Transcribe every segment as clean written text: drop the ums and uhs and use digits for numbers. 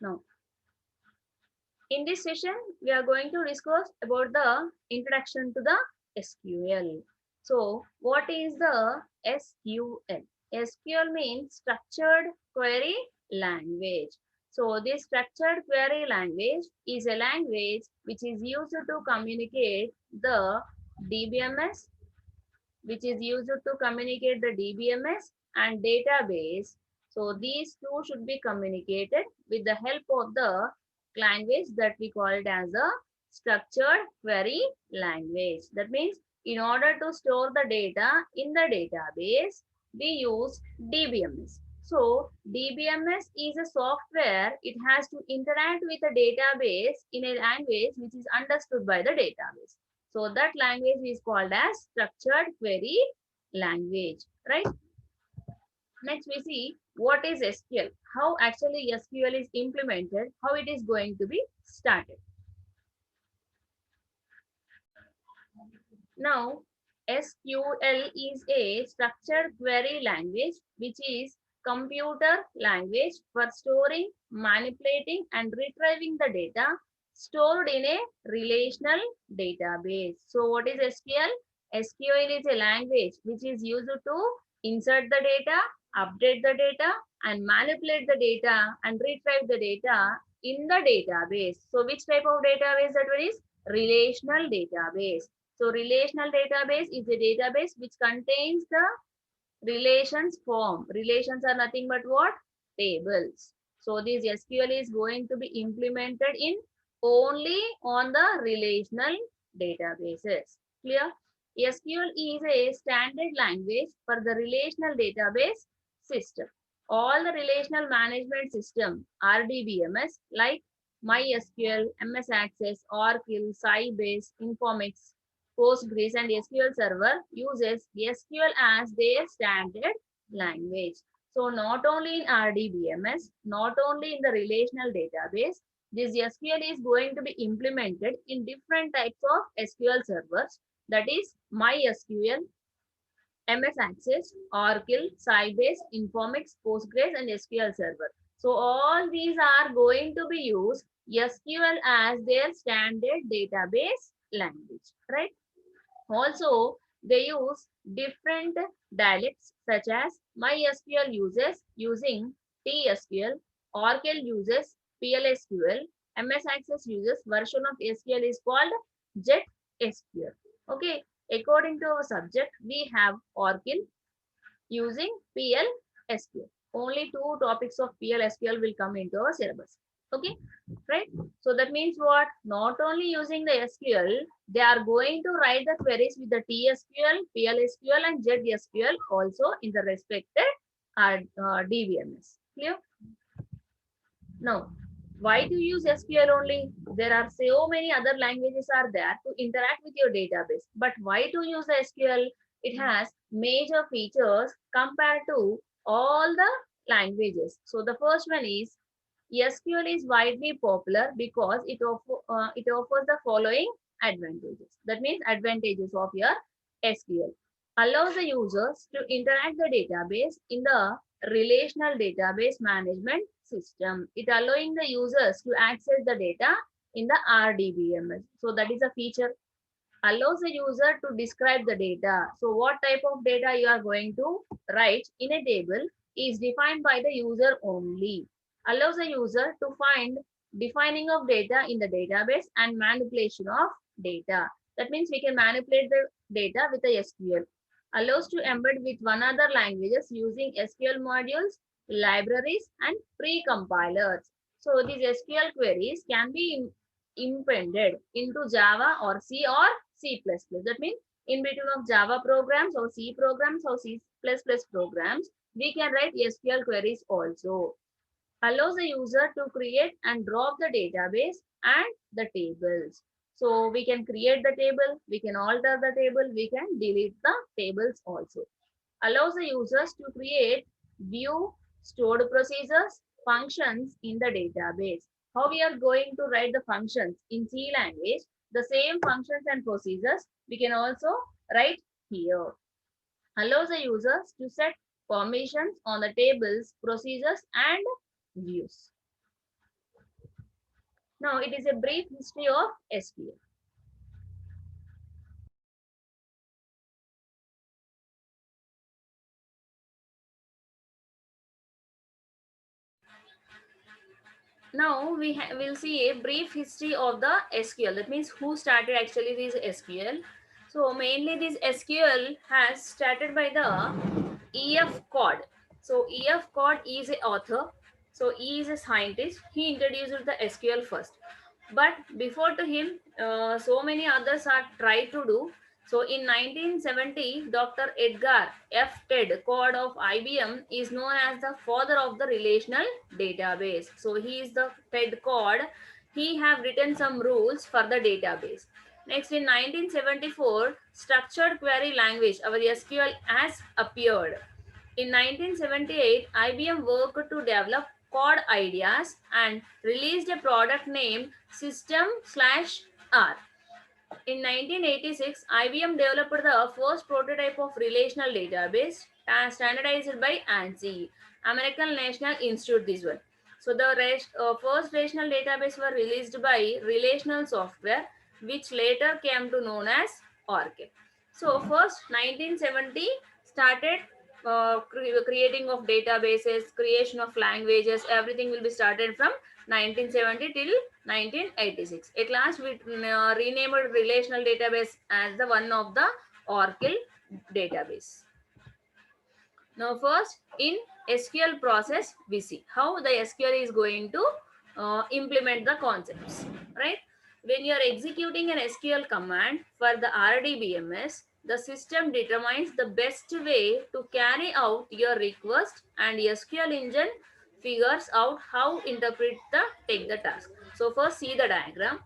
Now, in this session, we are going to discuss about the introduction to the SQL. So, what is the SQL? SQL means Structured Query Language. So, this structured query language is a language which is used to communicate the DBMS, which is used to communicate the DBMS and database. So these two should be communicated with the help of the language that we call it as a structured query language. That means in order to store the data in the database, we use DBMS. So DBMS is a software. It has to interact with a database in a language which is understood by the database. So that language is called as structured query language, right? Next we see what is SQL, how actually SQL is implemented, how it is going to be started. Now, SQL is a structured query language which is computer language for storing, manipulating and retrieving the data stored in a relational database. So what is SQL? SQL is a language which is used to insert the data, update the data and manipulate the data and retrieve the data in the database. So which type of database that one is? Relational database. So relational database is a database which contains the relations form. Relations are nothing but what? Tables. So this SQL is going to be implemented in only on the relational databases. Clear? SQL is a standard language for the relational database system. All the relational management system, RDBMS, like MySQL, MS Access, Oracle, Sybase, Informix, Postgres and SQL Server uses SQL as their standard language. So not only in RDBMS, not only in the relational database, this SQL is going to be implemented in different types of SQL servers. That is MySQL, MS Access, Oracle, Sybase, Informix, Postgres, and SQL Server. So all these are going to be used SQL as their standard database language, right? Also, they use different dialects such as MySQL uses using TSQL, Oracle uses PLSQL, MS Access uses version of SQL is called JetSQL. Okay, according to our subject, we have Oracle using PLSQL. Only two topics of PLSQL will come into our syllabus. Okay, right? So that means what? Not only using the SQL, they are going to write the queries with the TSQL, PLSQL, and JSQL also in the respected DBMS. Clear? Now, why to use SQL only? There are so many other languages are there to interact with your database. But why to use the SQL? It has major features compared to all the languages. So the first one is SQL is widely popular because it offers the following advantages. That means advantages of your SQL. Allows the users to interact the database in the relational database management system. It allowing the users to access the data in the RDBMS. So that is a feature. Allows the user to describe the data. So what type of data you are going to write in a table is defined by the user only. Allows the user to find defining of data in the database and manipulation of data. That means we can manipulate the data with the SQL. Allows to embed with one other languages using SQL modules, libraries, and pre-compilers. So these SQL queries can be impended into Java or C or C++. That means in between of Java programs or C programs or C++ programs, we can write SQL queries also. Allows the user to create and drop the database and the tables. So we can create the table, we can alter the table, we can delete the tables also. Allows the users to create, view, stored procedures, functions in the database. How we are going to write the functions in C language, the same functions and procedures we can also write here. Allows the users to set permissions on the tables, procedures and views. Now it is a brief history of SQL. Now we will see a brief history of the SQL. That means who started actually this SQL. So mainly this SQL has started by the E.F. Codd. So E.F. Codd is a author. So he is a scientist. He introduced the SQL first. But before to him, so many others are tried to do. So in 1970, Dr. Edgar F. Ted Codd of IBM is known as the father of the relational database. So he is the Ted Codd. He have written some rules for the database. Next, in 1974, structured query language, our SQL, has appeared. In 1978, IBM worked to develop Cod ideas and released a product named System/R. In 1986, IBM developed the first prototype of relational database standardized by ANSI, American National Institute. This one. So the first relational database were released by Relational Software, which later came to known as Oracle. So first 1970 started creating of databases, creation of languages. Everything will be started from 1970 till 1986. At last, we renamed relational database as the one of the Oracle database. Now, first in SQL process, we see how the SQL is going to implement the concepts, right? When you are executing an SQL command for the RDBMS, the system determines the best way to carry out your request, and SQL engine figures out how interpret the take the task. So first see the diagram.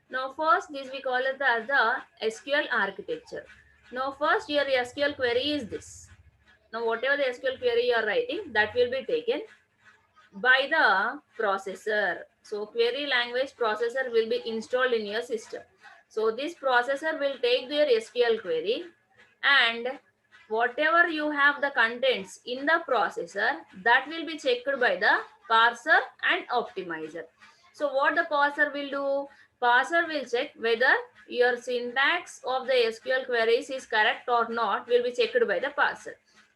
Now first this we call it as the SQL architecture. Now first your SQL query is this. Now, whatever the SQL query you are writing, that will be taken by the processor. So, query language processor will be installed in your system. So, this processor will take your SQL query, and whatever you have the contents in the processor, that will be checked by the parser and optimizer. So, what the parser will do? Parser will check whether your syntax of the SQL queries is correct or not, will be checked by the parser.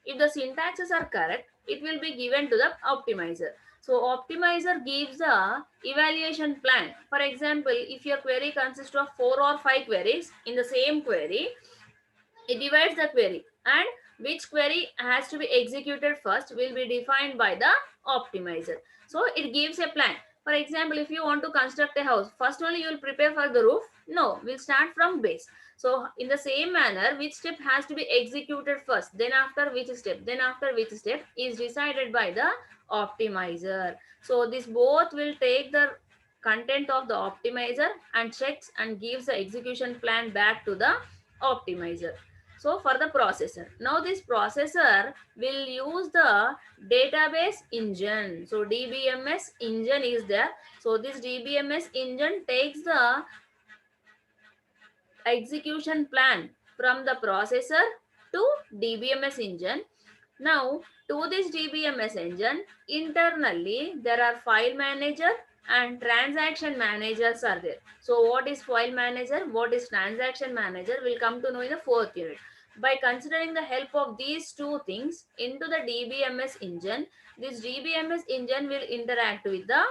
If the syntaxes are correct, it will be given to the optimizer. So optimizer gives the evaluation plan. For example, if your query consists of 4 or 5 queries in the same query, it divides the query, and which query has to be executed first will be defined by the optimizer. So it gives a plan. For example, if you want to construct a house, first only you will prepare for the roof. No, we'll start from base. So in the same manner, which step has to be executed first, then after which step, then after which step is decided by the optimizer. So this both will take the content of the optimizer and checks and gives the execution plan back to the optimizer. So for the processor, now this processor will use the database engine. So DBMS engine is there. So this DBMS engine takes the execution plan from the processor to DBMS engine. Now, to this DBMS engine, internally there are file manager and transaction managers are there. So, what is file manager? What is transaction manager? We'll come to know in the fourth unit. By considering the help of these two things into the DBMS engine, this DBMS engine will interact with the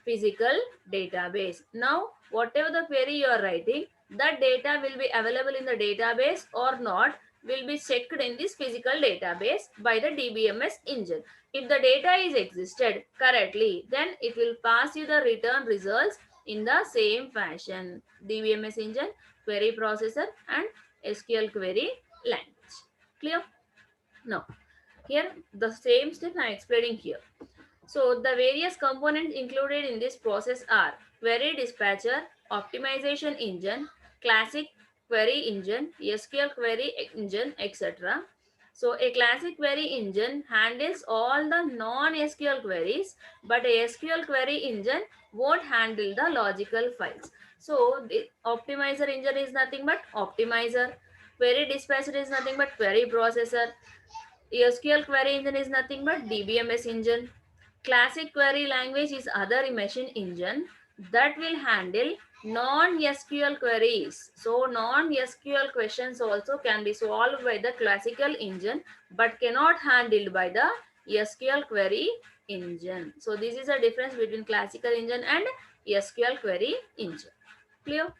physical database. Now, whatever the query you are writing, that data will be available in the database or not will be checked in this physical database by the DBMS engine. If the data is existed correctly, then it will pass you the return results in the same fashion. DBMS engine, query processor, and SQL query language. Clear? Now, here the same step I am explaining here. So the various components included in this process are query dispatcher, optimization engine, classic query engine, SQL query engine, etc. So a classic query engine handles all the non-SQL queries, but a SQL query engine won't handle the logical files. So the optimizer engine is nothing but optimizer. Query dispatcher is nothing but query processor. SQL query engine is nothing but DBMS engine. Classic query language is other machine engine. that will handle non-SQL queries. So non-SQL questions also can be solved by the classical engine but cannot handled by the SQL query engine. So this is a difference between classical engine and SQL query engine. Clear?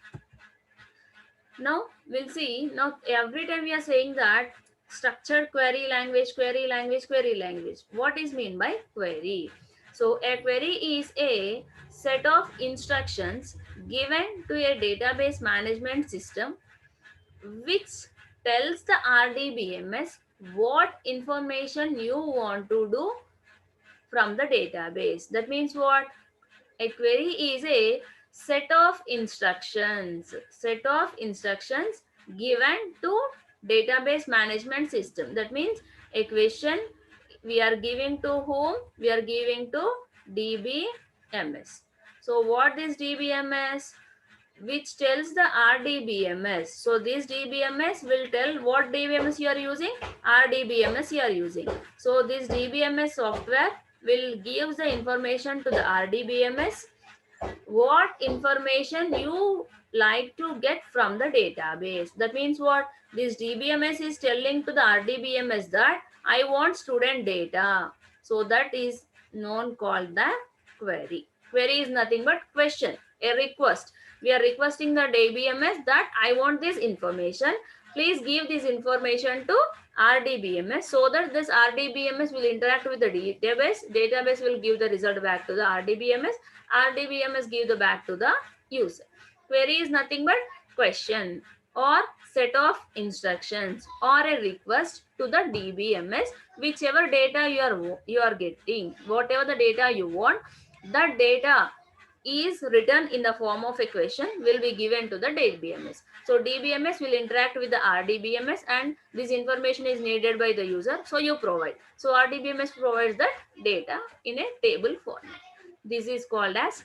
Now we'll see. Now every time we are saying that structured query language, query language, query language. What is mean by query? So a query is a set of instructions given to a database management system which tells the RDBMS what information you want to do from the database. That means what? A query is a set of instructions given to database management system. That means a question we are giving to whom? We are giving to DBMS. So what is DBMS? Which tells the RDBMS. So this DBMS will tell what DBMS you are using, RDBMS you are using. So this DBMS software will give the information to the RDBMS what information you like to get from the database. That means what? This DBMS is telling to the RDBMS that I want student data. So that is known called the query. Query is nothing but question, a request. We are requesting the DBMS that I want this information. Please give this information to RDBMS so that this RDBMS will interact with the database. Database will give the result back to the RDBMS. RDBMS give the back to the user. Query is nothing but question or set of instructions or a request to the DBMS. Whichever data you are getting, whatever the data you want, that data is written in the form of a question will be given to the DBMS. So DBMS will interact with the RDBMS and this information is needed by the user. So you provide. So RDBMS provides the data in a table format. This is called as